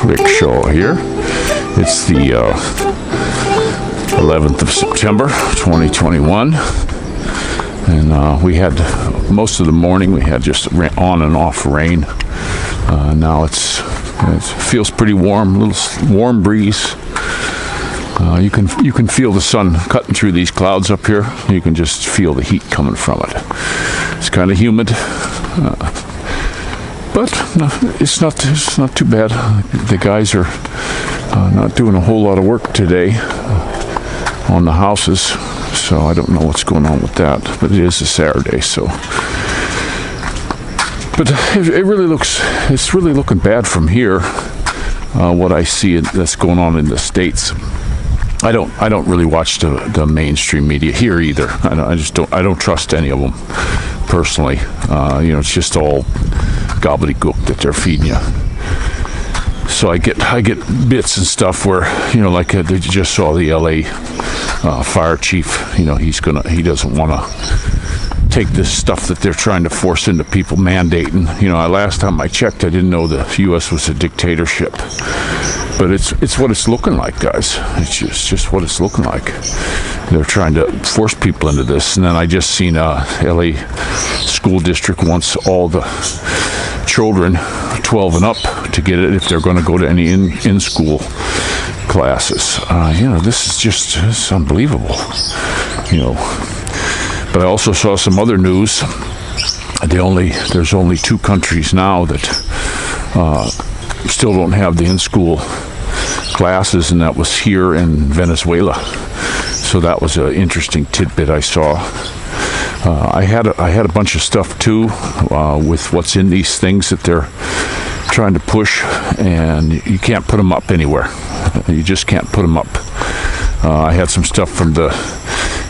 quick show here. It's the 11th of September 2021, and we had most of the morning we had just on and off rain. Now it feels pretty warm, a little warm breeze. You can feel the sun cutting through these clouds up here. You can just feel the heat coming from it. It's kind of humid, but no, it's not too bad. The guys are not doing a whole lot of work today on the houses, so I don't know what's going on with that. But it is a Saturday, so. But it's really looking bad from here. What I see that's going on in the States. I don't really watch the mainstream media here either. I don't trust any of them personally. It's just all gobbledygook that they're feeding you. So I get bits and stuff where, like they just saw the LA fire chief. He doesn't want to take this stuff that they're trying to force into people, mandating. Last time I checked, I didn't know the U.S. was a dictatorship. But it's what it's looking like, guys. It's just what it's looking like. They're trying to force people into this. And then I just seen LA school district wants all the children 12 and up to get it if they're going to go to any in-school classes. It's unbelievable. But I also saw some other news. There's only 2 countries now that still don't have the in-school classes, and that was here in Venezuela. So that was an interesting tidbit I saw. I had a bunch of stuff too with what's in these things that they're trying to push, and you can't put them up anywhere. You just can't put them up. I had some stuff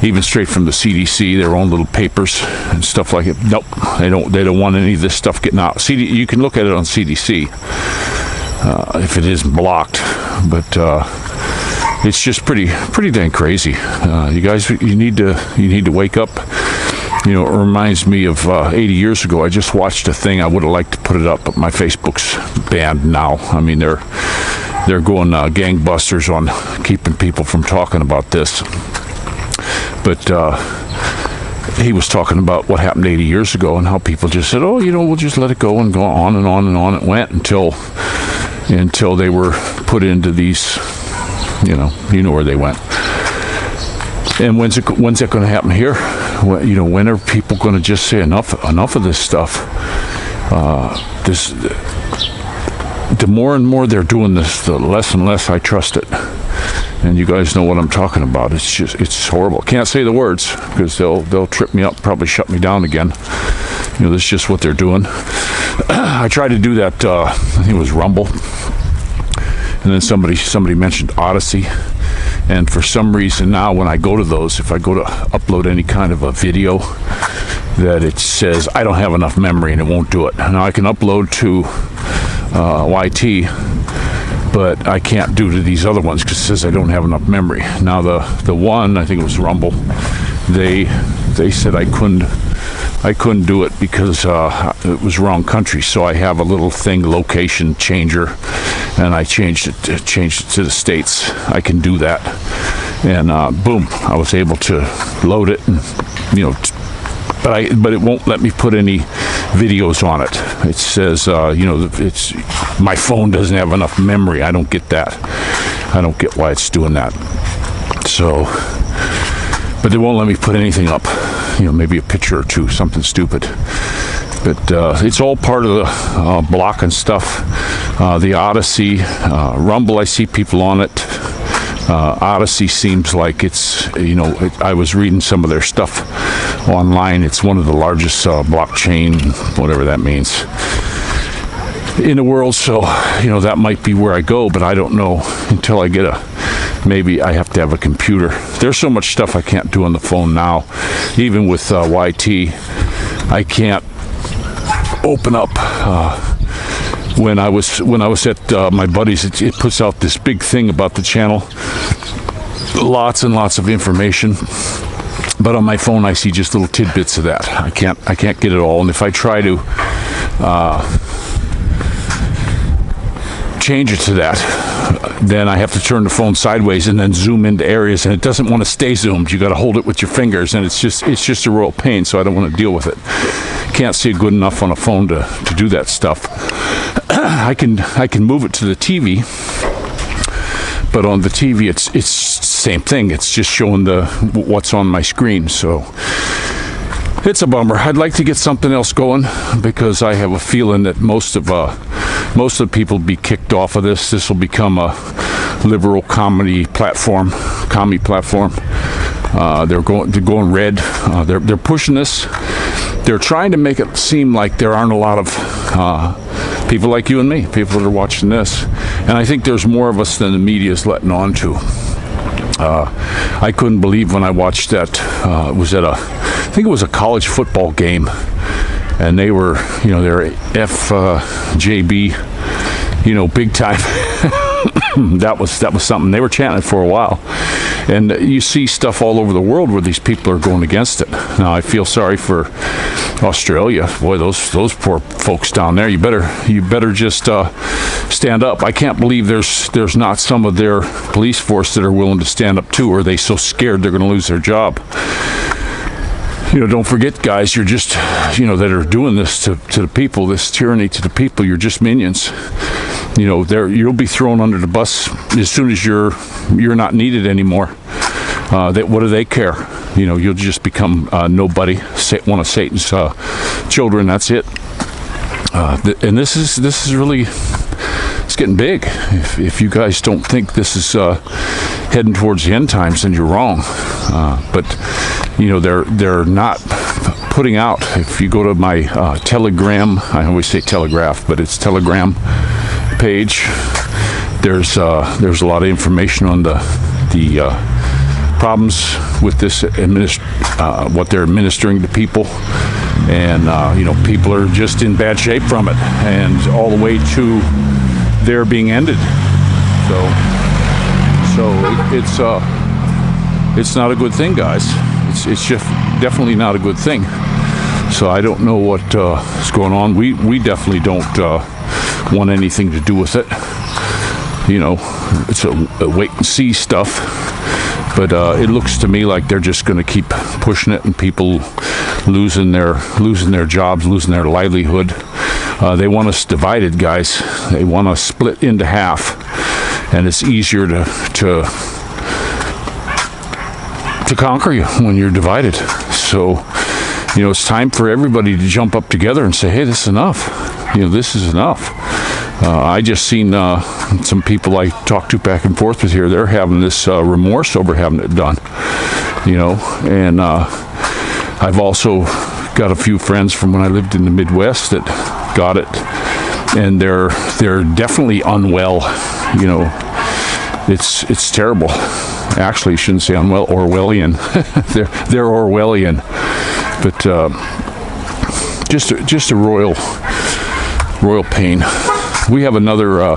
even straight from the CDC, their own little papers and stuff like it. Nope, they don't want any of this stuff getting out. You can look at it on CDC if it isn't blocked, but it's just pretty dang crazy. You guys, you need to wake up. It reminds me of 80 years ago. I just watched a thing. I would have liked to put it up, but my Facebook's banned now. I mean, they're going gangbusters on keeping people from talking about this. But he was talking about what happened 80 years ago and how people just said, "Oh, we'll just let it go," and go on and on and on. It went until they were put into these, where they went. And when's it going to happen here? When are people going to just say enough of this stuff? The more and more they're doing this, the less and less I trust it. And you guys know what I'm talking about. It's horrible. Can't say the words because they'll trip me up, probably shut me down again. That's just what they're doing. I tried to do that. I think it was Rumble, and then somebody mentioned Odyssey. And for some reason now, when I go to those, if I go to upload any kind of a video, that it says I don't have enough memory and it won't do it. Now I can upload to YT, but I can't do to these other ones because it says I don't have enough memory. Now the one, I think it was Rumble, they said I couldn't do it because it was wrong country. So I have a little thing, location changer, and I changed it to the States. I can do that, and boom, I was able to load it, and but it won't let me put any videos on it. It says it's my phone doesn't have enough memory. I don't get that. I don't get why it's doing that. So, but they won't let me put anything up. Maybe a picture or two, something stupid. But it's all part of the blocking stuff. The Odyssey, Rumble, I see people on it. Odyssey seems like it's, I was reading some of their stuff online. It's one of the largest blockchain, whatever that means, in the world. So, that might be where I go, but I don't know until I get maybe I have to have a computer. There's so much stuff I can't do on the phone now. Even with YT, I can't open up. When I was at my buddy's, it puts out this big thing about the channel, lots and lots of information. But on my phone, I see just little tidbits of that. I can't get it all. And if I try to change it to that, then I have to turn the phone sideways and then zoom into areas, and it doesn't want to stay zoomed. You got to hold it with your fingers, and it's just a real pain. So I don't want to deal with it. Can't see it good enough on a phone to do that stuff. I can move it to the TV, but on the TV it's the same thing. It's just showing what's on my screen. So it's a bummer. I'd like to get something else going, because I have a feeling that most of the people will be kicked off of this. This will become a liberal commie platform. They're going red. They're pushing this. They're trying to make it seem like there aren't a lot of people like you and me, people that are watching this. And I think there's more of us than the media is letting on to. I couldn't believe when I watched that. It was at I think it was a college football game, and they were, they're FJB, big time. that was something. They were chanting it for a while. And you see stuff all over the world where these people are going against it. Now, I feel sorry for Australia. Boy, those poor folks down there. You better just stand up. I can't believe there's not some of their police force that are willing to stand up too. Or are they so scared they're going to lose their job? Don't forget, guys, you're just, that are doing this to the people, this tyranny to the people. You're just minions. You'll be thrown under the bus as soon as you're not needed anymore. What do they care? You'll just become nobody, one of Satan's children. That's it. And this is really, it's getting big. If you guys don't think this is heading towards the end times, then you're wrong. But they're not putting out. If you go to my Telegram, I always say Telegraph, but it's Telegram page. There's a lot of information on the problems with this what they're administering to people, and people are just in bad shape from it, and all the way to their being ended. So it's not a good thing, guys. It's just definitely not a good thing. So I don't know what is going on. We definitely don't want anything to do with it. It's a wait and see stuff. But it looks to me like they're just going to keep pushing it, and people losing their jobs, losing their livelihood. They want us divided, guys. They want us split into half, and it's easier to conquer you when you're divided. So, it's time for everybody to jump up together and say, hey, this is enough. This is enough. I just seen some people I talked to back and forth with here. They're having this remorse over having it done. And I've also got a few friends from when I lived in the Midwest that got it, and they're definitely unwell. It's terrible. Actually, you shouldn't say unwell. Orwellian. they're Orwellian, but just a royal pain. We have another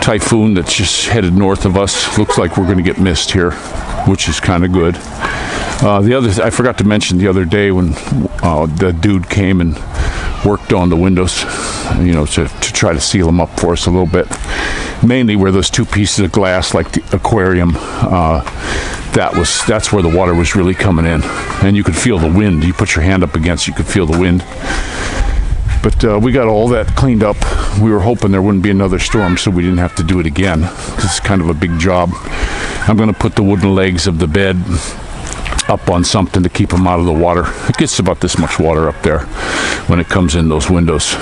typhoon that's just headed north of us. Looks like we're going to get missed here, which is kind of good. I forgot to mention the other day when the dude came and worked on the windows, to try to seal them up for us a little bit. Mainly where those two pieces of glass, like the aquarium, that's where the water was really coming in, and you could feel the wind. You put your hand up against, you could feel the wind. But we got all that cleaned up. We were hoping there wouldn't be another storm, so we didn't have to do it again. It's kind of a big job. I'm going to put the wooden legs of the bed up on something to keep them out of the water. It gets about this much water up there when it comes in those windows.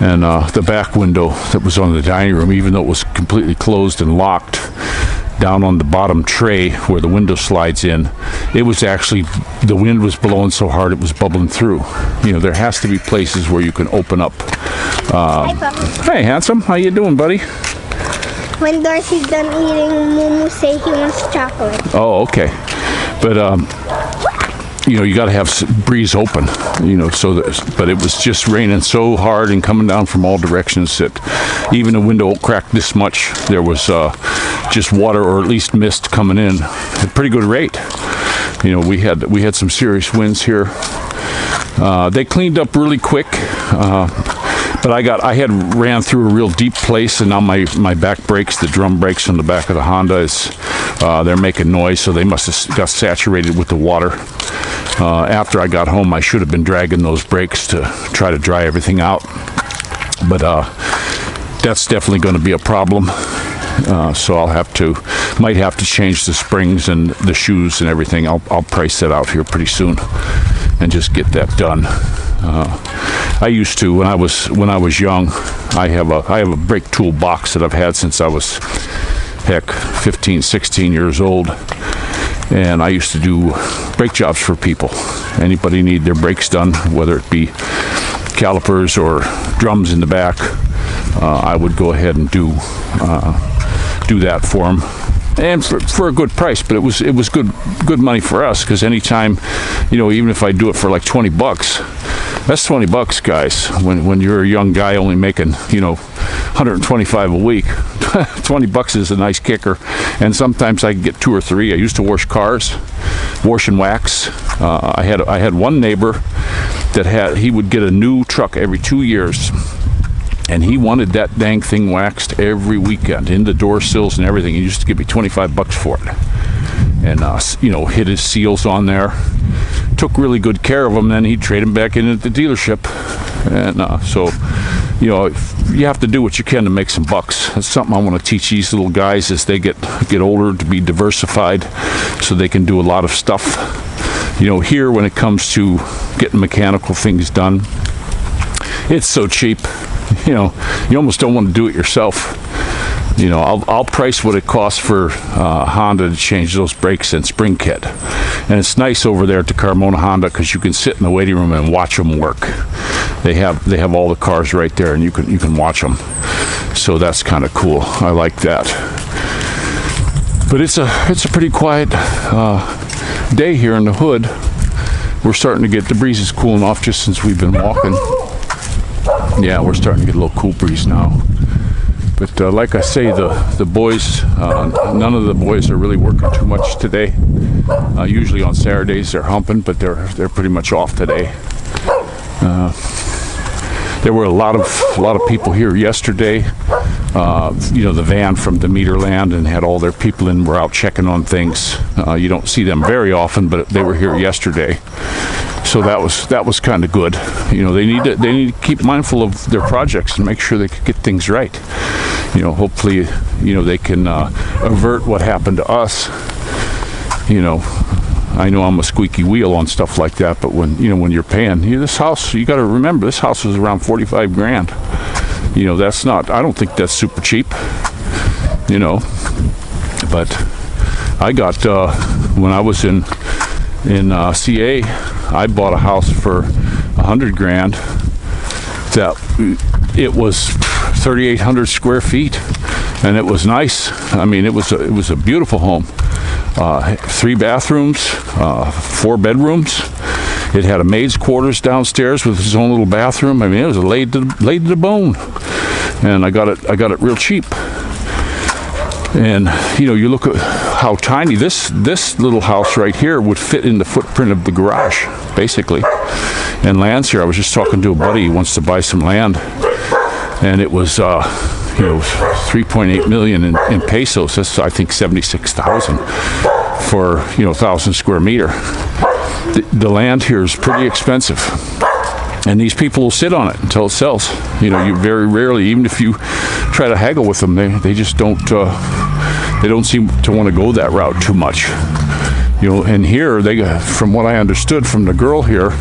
And the back window that was on the dining room, even though it was completely closed and locked, down on the bottom tray where the window slides in, it was actually, the wind was blowing so hard it was bubbling through. There has to be places where you can open up. Hey, handsome, how you doing, buddy? When Darcy's done eating, Mumu say he wants chocolate. Oh, okay. But you got to have breeze open, but it was just raining so hard and coming down from all directions that even a window cracked this much. There was just water, or at least mist, coming in at a pretty good rate. We had some serious winds here. They cleaned up really quick. But I had ran through a real deep place, and now my back brakes, the drum brakes on the back of the Honda, they're making noise, so they must have got saturated with the water. After I got home, I should have been dragging those brakes to try to dry everything out. But that's definitely going to be a problem. So might have to change the springs and the shoes and everything. I'll price that out here pretty soon and just get that done. I used to, when I was young, I have a brake tool box that I've had since I was, 15, 16 years old. And I used to do brake jobs for people. Anybody need their brakes done, whether it be calipers or drums in the back, I would go ahead and do that for them, and for a good price. But it was good money for us, because anytime, even if I do it for like $20, that's $20, guys. When you're a young guy only making, 125 a week, $20 is a nice kicker. And sometimes I can get 2 or 3. I used to wash cars, wash and wax. I had one neighbor that he would get a new truck every 2 years. And he wanted that dang thing waxed every weekend, in the door sills and everything. He used to give me $25 for it. And, hit his seals on there. Took really good care of them. Then he'd trade them back in at the dealership. And so, you have to do what you can to make some bucks. That's something I want to teach these little guys as they get older, to be diversified, so they can do a lot of stuff. Here, when it comes to getting mechanical things done, it's so cheap. You almost don't want to do it yourself. I'll price what it costs for Honda to change those brakes and spring kit. And it's nice over there at the Carmona Honda, because you can sit in the waiting room and watch them work. They have all the cars right there, and you can watch them. So that's kind of cool. I like that. But it's a pretty quiet day here in the hood. We're starting to get the breeze is cooling off just since we've been walking. Yeah, we're starting to get a little cool breeze now. But like I say, the boys, none of the boys are really working too much today. Usually on Saturdays they're humping, but they're pretty much off today. There were a lot of people here yesterday. The van from the Meterland and had all their people in, were out checking on things. You don't see them very often, but they were here yesterday. So that was kind of good. They need to keep mindful of their projects and make sure they can get things right. Hopefully, they can avert what happened to us. I know I'm a squeaky wheel on stuff like that, but when you're paying, this house, you got to remember, this house was around 45 grand. That's not, I don't think that's super cheap. But I got, when I was in CA, I bought a house for 100 grand. That it was 3,800 square feet, and it was nice. I mean, it was a beautiful home. 3 bathrooms, 4 bedrooms. It had a maid's quarters downstairs with his own little bathroom. I mean, it was laid to the bone, and I got it real cheap. And you look at how tiny this little house right here would fit in the footprint of the garage, basically. And land's here. I was just talking to a buddy. He wants to buy some land, and it was 3.8 million in pesos. That's, I think, 76,000 for 1,000 square meter. The land here is pretty expensive, and these people will sit on it until it sells. You very rarely, even if you try to haggle with them, they just don't. They don't seem to want to go that route too much. And here from what I understood from the girl here,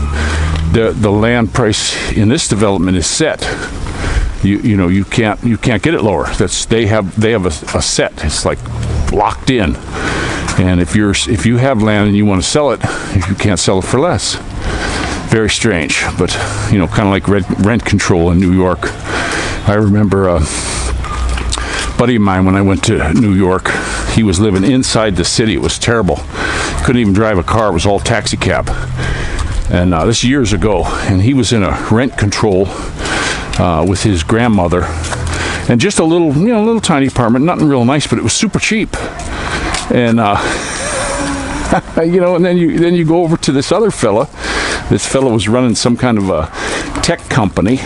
the land price in this development is set. You can't get it lower. They have a set. It's like locked in. And if you have land and you want to sell it, you can't sell it for less. Very strange, but kind of like rent control in New York. I remember a buddy of mine, when I went to New York, he was living inside the city. It was terrible. Couldn't even drive a car. It was all taxi cab. And this years ago, and he was in a rent control with his grandmother, and just a little tiny apartment, nothing real nice, but it was super cheap. And and then you go over to this other fella. This fella was running some kind of a tech company,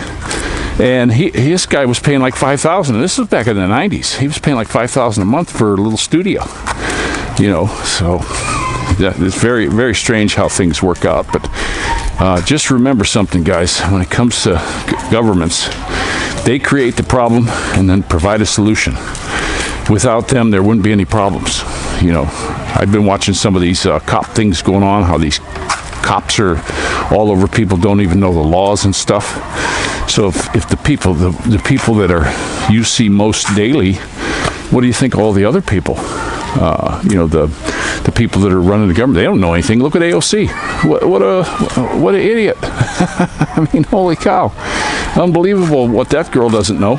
And his guy was paying like $5,000. This was back in the 90s. He was paying like $5,000 a month for a little studio. So yeah, it's very, very strange how things work out. But just remember something, guys. When it comes to governments, they create the problem and then provide a solution. Without them, there wouldn't be any problems. I've been watching some of these cop things going on, how these cops are all over people, don't even know the laws and stuff. So if the people that you see most daily, what do you think all the other people, the people that are running the government, they don't know anything. Look at AOC. What an idiot. I mean, holy cow. Unbelievable what that girl doesn't know.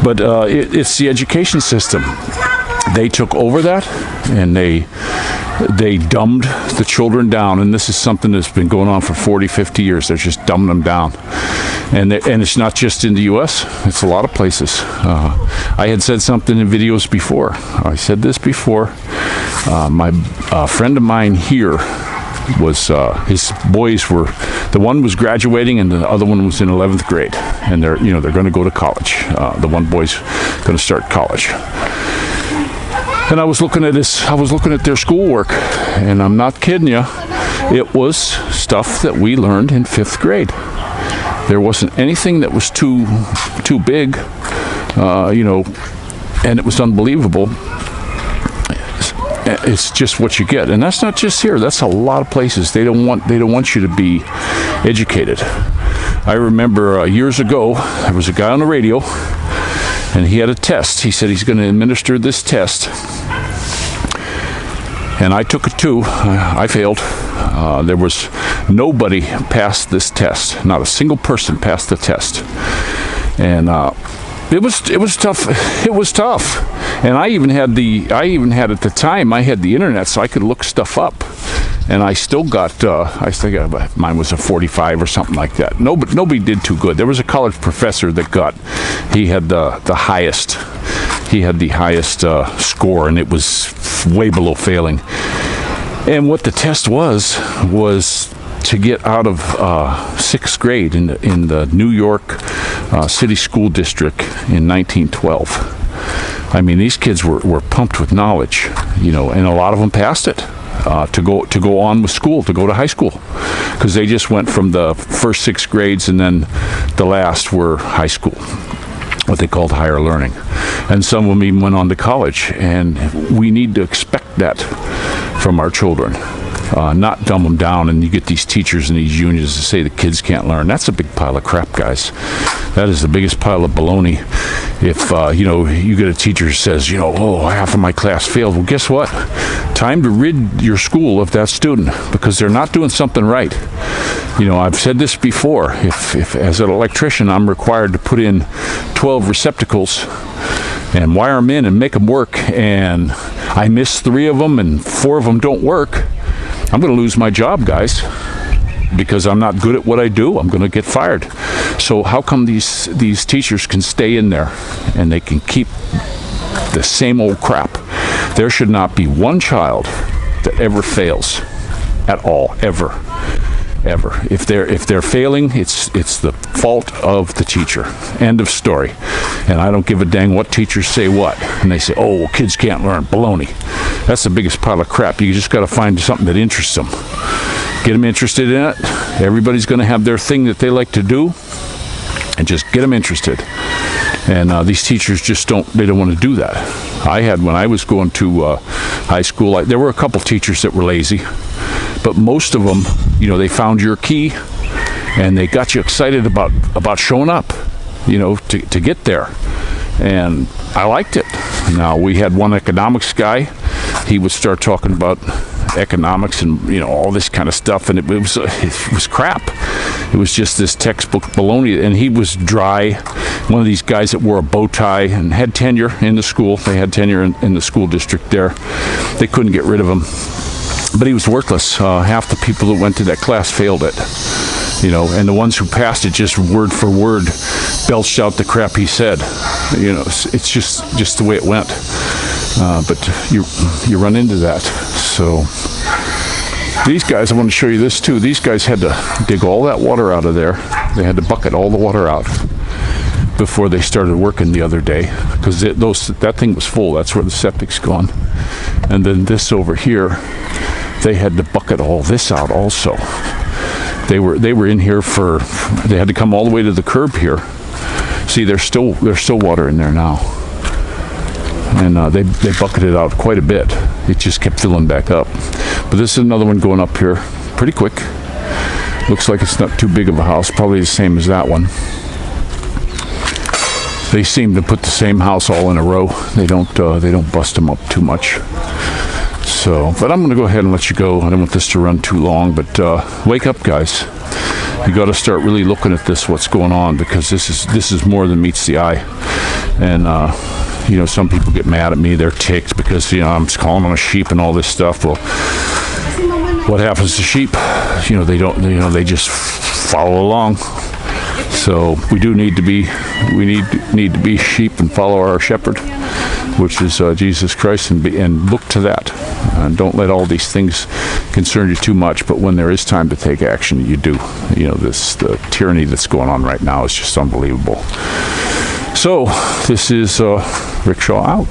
But it's the education system. They took over that, and they dumbed the children down. And this is something that's been going on for 40, 50 years. They're just dumbing them down. And it's not just in the U.S. It's a lot of places. I had said something in videos before. I said this before. My friend of mine here was, his boys were, the one was graduating and the other one was in 11th grade. And they're going to go to college. The one boy's going to start college. And I was looking at their schoolwork, and I'm not kidding you. It was stuff that we learned in 5th grade. There wasn't anything that was too big, and it was unbelievable. It's just what you get, and that's not just here. That's a lot of places. They don't want you to be educated. I remember years ago, there was a guy on the radio, and he had a test. He said he's going to administer this test. And I took it too. I failed. There was nobody passed this test. Not a single person passed the test. And it was tough. It was tough. And I even had at the time, I had the internet, so I could look stuff up. And I still got, I think mine was a 45 or something like that. Nobody did too good. There was a college professor that he had the highest. He had the highest score, and it was way below failing. And what the test was to get out of 6th grade in the New York City School District in 1912. I mean, these kids were pumped with knowledge, and a lot of them passed it to go on with school, to go to high school, because they just went from the first 6 grades, and then the last were high school, what they called higher learning. And some of them even went on to college. And we need to expect that from our children, not dumb them down. And you get these teachers and these unions to say the kids can't learn. That's a big pile of crap, guys. That is the biggest pile of baloney. If you get a teacher who says, half of my class failed. Well, guess what? Time to rid your school of that student, because they're not doing something right. I've said this before. If as an electrician I'm required to put in 12 receptacles and wire them in and make them work, and I miss 3 of them and 4 of them don't work, I'm going to lose my job, guys, because I'm not good at what I do. I'm going to get fired. So how come these teachers can stay in there and they can keep the same old crap? There should not be one child that ever fails at all, ever. If they're failing, it's the fault of the teacher. End of story. And I don't give a dang what teachers say what. And they say, oh, kids can't learn. Baloney. That's the biggest pile of crap. You just got to find something that interests them. Get them interested in it. Everybody's going to have their thing that they like to do, and just get them interested. And these teachers just don't want to do that. I had, when I was going to high school, there were a couple teachers that were lazy, but most of them, they found your key and they got you excited about showing up, to get there. And I liked it. Now, we had one economics guy. He would start talking about economics and all this kind of stuff, and it was crap. It was just this textbook baloney, and he was dry. One of these guys that wore a bow tie and had tenure in the school. They had tenure in the school district there. They couldn't get rid of him, but he was worthless. Half the people that went to that class failed it, and the ones who passed it just word for word belched out the crap he said. It's just the way it went. But you run into that. So these guys, I want to show you this too. These guys had to dig all that water out of there. They had to bucket all the water out. before they started working the other day, because that thing was full. That's where the septic's gone. And then this over here, they had to bucket all this out also. They were in here they had to come all the way to the curb here. See, there's still water in there now. And they bucketed out quite a bit. It just kept filling back up. But this is another one going up here pretty quick. Looks like it's not too big of a house, probably the same as that one. They seem to put the same house all in a row. They don't bust them up too much. So, but I'm going to go ahead and let you go. I don't want this to run too long, but wake up, guys. You got to start really looking at what's going on, because this is more than meets the eye. And you know, some people get mad at me. They're ticked because, you know, I'm calling them a sheep and all this stuff. Well, what happens to sheep? You know, they just follow along. So we need to be sheep and follow our shepherd, which is Jesus Christ, and look to that. Don't let all these things concern you too much. But when there is time to take action, you do. You know, the tyranny that's going on right now is just unbelievable. So this is Rickshaw out.